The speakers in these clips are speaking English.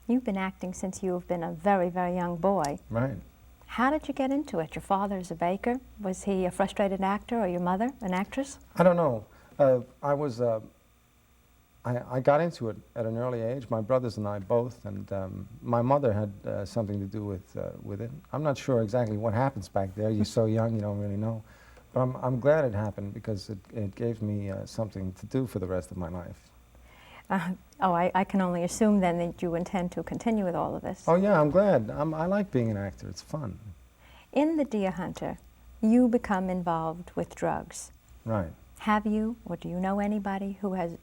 You've been acting since you've been a very, very young boy. Right. How did you get into it? Your father is a baker. Was he a frustrated actor, or your mother an actress? I don't know. I got into it at an early age, my brothers and I both, and my mother had something to do with it. I'm not sure exactly what happens back there. You're so young, you don't really know. But I'm glad it happened, because it gave me something to do for the rest of my life. I can only assume then that you intend to continue with all of this. Oh yeah, I'm glad. I like being an actor. It's fun. In The Deer Hunter, you become involved with drugs. Right. Have you, or do you know anybody who has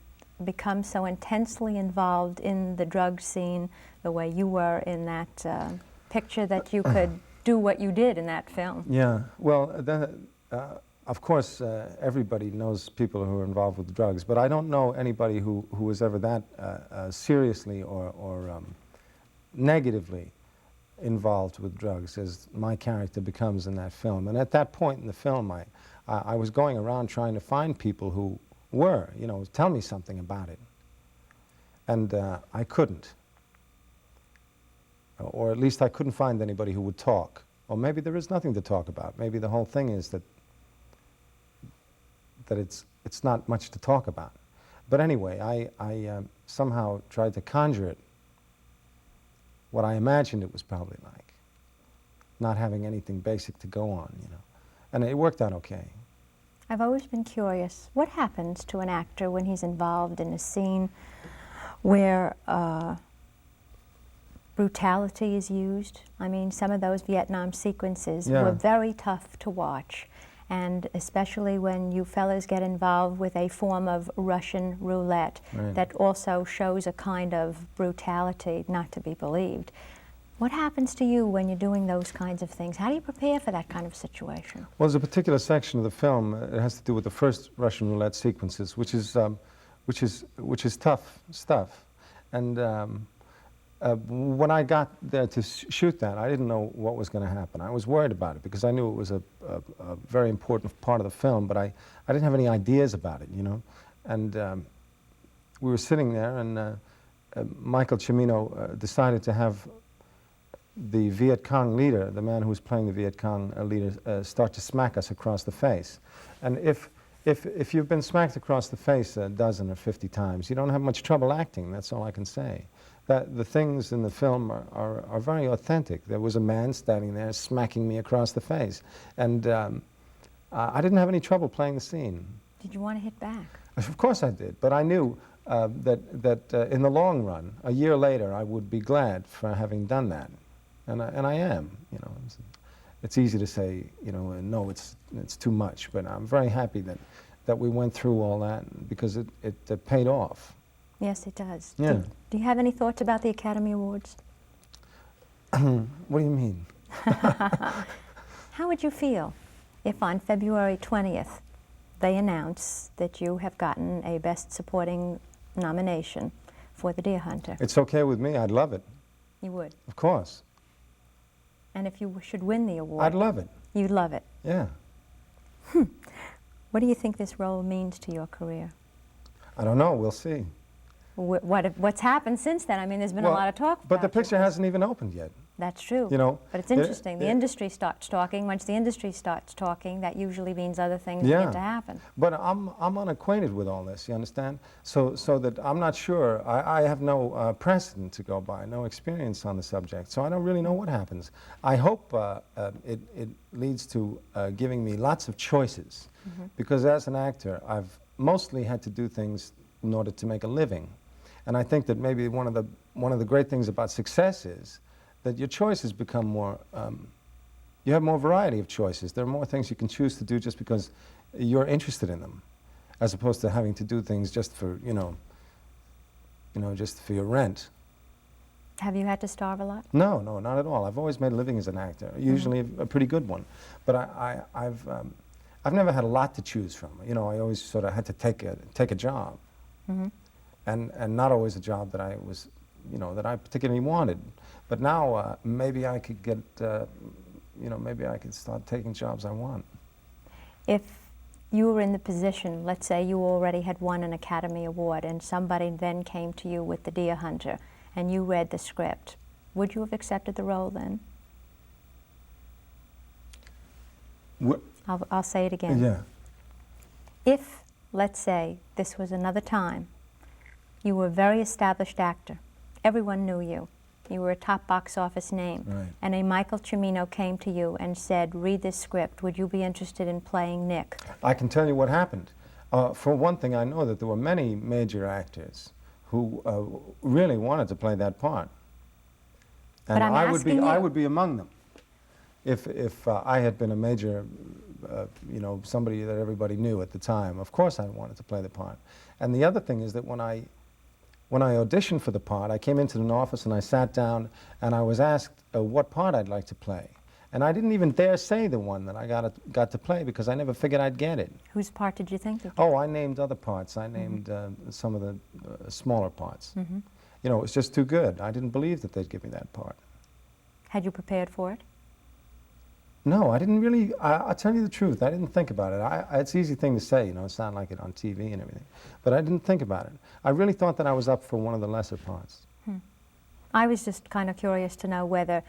become so intensely involved in the drug scene the way you were in that picture that you could do what you did in that film? Yeah, well, of course, everybody knows people who are involved with drugs, but I don't know anybody who was ever that seriously or negatively involved with drugs as my character becomes in that film. And at that point in the film, I was going around trying to find people who were, you know, tell me something about it. And I couldn't. Or at least I couldn't find anybody who would talk. Or maybe there is nothing to talk about. Maybe the whole thing is that it's not much to talk about. But anyway, I somehow tried to conjure it, what I imagined it was probably like, not having anything basic to go on, you know. And it worked out okay. I've always been curious, what happens to an actor when he's involved in a scene where brutality is used? I mean, some of those Vietnam sequences were very tough to watch, and especially when you fellas get involved with a form of Russian roulette that also shows a kind of brutality not to be believed. What happens to you when you're doing those kinds of things? How do you prepare for that kind of situation? Well, there's a particular section of the film. It has to do with the first Russian roulette sequences, which is tough stuff. And when I got there to shoot that, I didn't know what was going to happen. I was worried about it because I knew it was a very important part of the film, but I didn't have any ideas about it, you know. And we were sitting there, and Michael Cimino decided to have the Viet Cong leader, the man who was playing the Viet Cong leader, start to smack us across the face. And if you've been smacked across the face a dozen or 50 times, you don't have much trouble acting. That's all I can say. That the things in the film are very authentic. There was a man standing there smacking me across the face, and I didn't have any trouble playing the scene. Did you want to hit back? Of course I did, but I knew that in the long run, a year later, I would be glad for having done that. And I am, you know. It's easy to say, you know, no, it's too much, but I'm very happy that we went through all that, because it paid off. Yes, it does. Yeah. Do you have any thoughts about the Academy Awards? What do you mean? How would you feel if on February 20th they announce that you have gotten a Best Supporting nomination for The Deer Hunter? It's okay with me. I'd love it. You would? Of course. And if you should win the award? I'd love it. You'd love it? Yeah. What do you think this role means to your career? I don't know. We'll see. What's happened since then? I mean, there's been a lot of talk about But the picture hasn't even opened yet. That's true. You know, but it's interesting. The industry starts talking. Once the industry starts talking, that usually means other things begin to happen. But I'm unacquainted with all this, you understand? So that I'm not sure. I have no precedent to go by, no experience on the subject, so I don't really know what happens. I hope it leads to giving me lots of choices, because as an actor, I've mostly had to do things in order to make a living. And I think that maybe one of the great things about success is that your choices become more, you have more variety of choices. There are more things you can choose to do just because you're interested in them, as opposed to having to do things just for, you know, just for your rent. Have you had to starve a lot? No, not at all. I've always made a living as an actor, usually a pretty good one. But I've never had a lot to choose from. You know, I always sort of had to take a job, and not always a job that I was, you know, that I particularly wanted. But now maybe I could get, you know, maybe I could start taking jobs I want. If you were in the position, let's say you already had won an Academy Award, and somebody then came to you with The Deer Hunter and you read the script, would you have accepted the role then? I'll say it again. Yeah. If, let's say, this was another time, you were a very established actor, everyone knew you, you were a top box office name, Right. and a Michael Cimino came to you and said, read this script, would you be interested in playing Nick? I can tell you what happened. For one thing, I know that there were many major actors who really wanted to play that part. And But I'm asking you, I would be among them if I had been a major, you know, somebody that everybody knew at the time. Of course I wanted to play the part. And the other thing is that when I auditioned for the part, I came into an office and I sat down and I was asked what part I'd like to play. And I didn't even dare say the one that I got to play because I never figured I'd get it. whose part did you think? Oh, I named other parts. I named some of the smaller parts. You know, it was just too good. I didn't believe that they'd give me that part. Had you prepared for it? No, I didn't really. I'll tell you the truth. I didn't think about it. It's an easy thing to say, you know, sound like it on TV and everything. But I didn't think about it. I really thought that I was up for one of the lesser parts. I was just kind of curious to know whether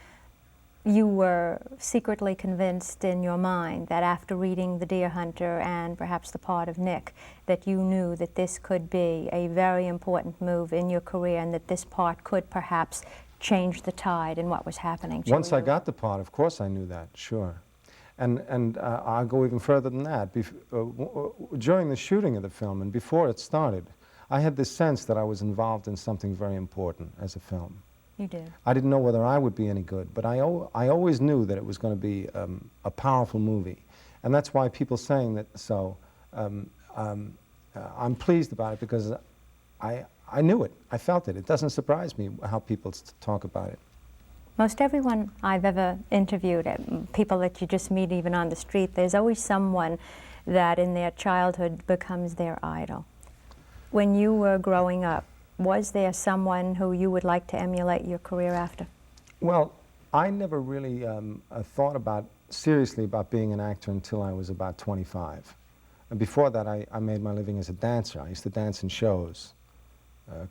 you were secretly convinced in your mind that after reading The Deer Hunter and perhaps the part of Nick, that you knew that this could be a very important move in your career and that this part could perhaps change the tide in what was happening to you. Once I got the part, of course I knew that, sure. And I'll go even further than that. During the shooting of the film and before it started, I had this sense that I was involved in something very important as a film. You did. I didn't know whether I would be any good, but I always knew that it was going to be a powerful movie. And that's why people saying that, so I'm pleased about it because I knew it. I felt it. It doesn't surprise me how people talk about it. Most everyone I've ever interviewed, people that you just meet even on the street, there's always someone that in their childhood becomes their idol. When you were growing up, was there someone who you would like to emulate your career after? Well, I never really thought seriously about being an actor until I was about 25. And before that, I made my living as a dancer. I used to dance in shows,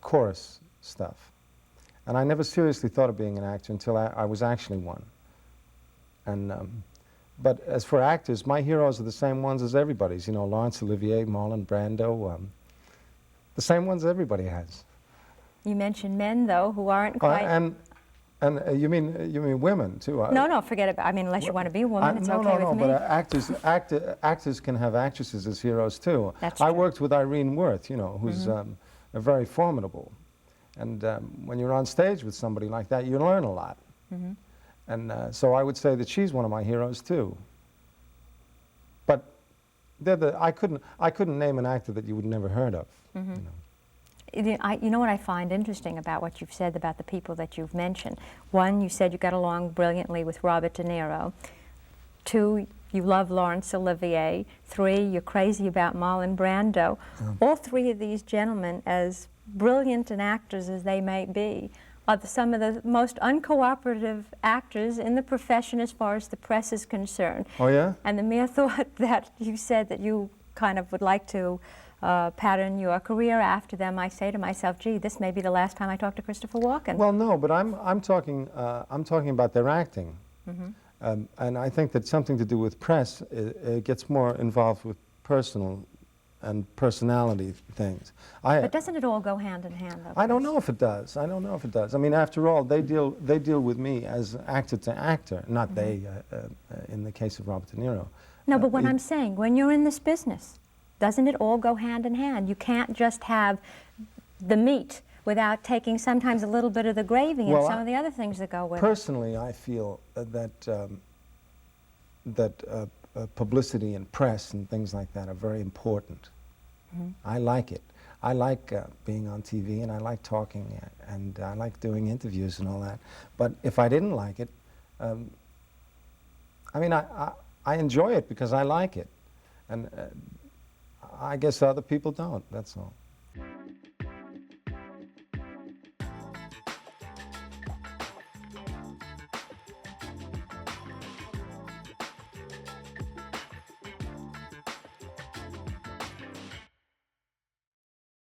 chorus stuff. And I never seriously thought of being an actor until I was actually one. And, but as for actors, my heroes are the same ones as everybody's. You know, Laurence Olivier, Marlon Brando, the same ones everybody has. You mentioned men, though, who aren't quite... And you mean women, too? No, forget it. I mean, unless you want to be a woman, it's okay with me. But actors can have actresses as heroes, too. That's true. I worked with Irene Worth, you know, who's very formidable. And when you're on stage with somebody like that, you learn a lot. And so I would say that she's one of my heroes, too. But I couldn't name an actor that you would never heard of. You know. You know what I find interesting about what you've said about the people that you've mentioned? One, you said you got along brilliantly with Robert De Niro. Two, you love Laurence Olivier. Three, you're crazy about Marlon Brando. All three of these gentlemen, as brilliant an actors as they may be, are some of the most uncooperative actors in the profession as far as the press is concerned. Oh, yeah? And the mere thought that you said that you kind of would like to pattern your career after them, I say to myself, gee, this may be the last time I talk to Christopher Walken. Well, no, but I'm talking about their acting. And I think that something to do with press, it gets more involved with personal and personality things. But doesn't it all go hand in hand, though? I don't know if it does. I don't know if it does. I mean, after all, they deal with me as actor to actor, not they, in the case of Robert De Niro. No, but what I'm saying, when you're in this business, doesn't it all go hand in hand? You can't just have the meat without taking sometimes a little bit of the gravy and some of the other things that go with it. Personally, I feel that publicity and press and things like that are very important. I like it. I like being on TV, and I like talking, and I like doing interviews and all that. But if I didn't like it, I mean, I enjoy it because I like it. And I guess other people don't, that's all.